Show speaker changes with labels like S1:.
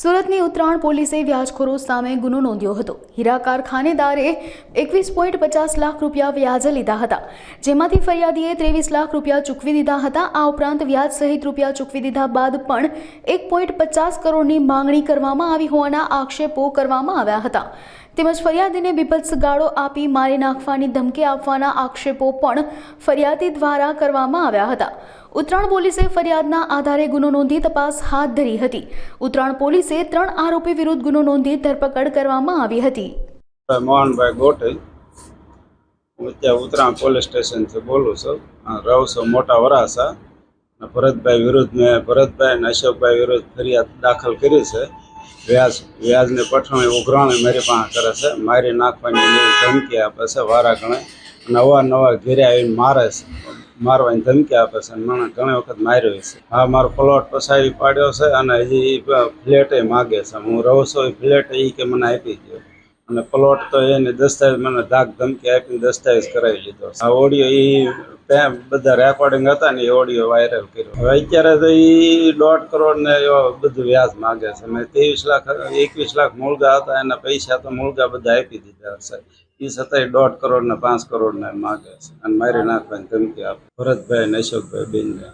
S1: સુરતની ઉત્તરાયણ પોલીસે વ્યાજખોરો સામે ગુનો નોંધ્યો હતો। હીરા કારખાનેદારે 21.50 લાખ રૂપિયા વ્યાજે લીધા હતા, જેમાંથી ફરિયાદીએ 23 લાખ રૂપિયા ચૂકવી દીધા હતા। આ ઉપરાંત વ્યાજ સહિત રૂપિયા ચૂકવી દીધા બાદ પણ 1.50 કરોડની માંગણી કરવામાં આવી હોવાના આક્ષેપો કરવામાં આવ્યા હતા। તેમજ ફરિયાદીને બીભત્સ ગાળો આપી મારી નાખવાની ધમકી આપવાના આક્ષેપો પણ ફરિયાદી દ્વારા કરવામાં આવ્યા હતા। ઉત્તરાયણ પોલીસે ફરિયાદના આધારે ગુનો નોંધી તપાસ હાથ ધરી હતી। ઉત્તરાયણ પોલીસે 3 આરોપી વિરુદ્ધ ગુનો નોંધી ધરપકડ કરવામાં આવી હતી।
S2: મોહનભાઈ ગોટી, હું ત્યાં ઉત્તરાયણ પોલીસ સ્ટેશનથી બોલું છું। રહું છું મોટા વરાસા। ભરતભાઈ વિરુદ્ધ મેં ભરતભાઈ અને અશોકભાઈ વિરુદ્ધ ફરિયાદ દાખલ કરી છે। વ્યાજની પઠાણી ઉઘરાણી મારી પાસે કરે છે, મારી નાખવાની ધમકી આપે છે વારા ગણે, અને અવારનવાર ઘેરે આવીને મારે છે, મારવાની ધમકી આપે છે, અને મને ઘણી વખત માર્યો છે। હા, મારો પ્લોટ પસાવી પાડ્યો છે અને હજી ફ્લેટ માગે છે। હું રહું છું એ ફ્લેટ એ કે મને આપી દો, અને પ્લોટ તો એની દસ્તાવેજ મને ધાક ધમકી આપીને દસ્તાવેજ કરાવી લીધો। આ ઓડિયો એ બધા રેકોર્ડિંગ હતા ને એ ઓડિયો વાયરલ કર્યો। હવે અત્યારે તો એ 1.5 કરોડ ને બધું વ્યાજ માગે છે। મેં 23 લાખ 21 લાખ મૂળગા હતા, એના પૈસા તો મૂળગા બધા આપી દીધા છે। એ છતાંય 1.5 કરોડ ને 5 કરોડ ને માગે છે, અને મારી નાખવાની ધમકી આપે ભરતભાઈ ને અશોકભાઈ બેનને।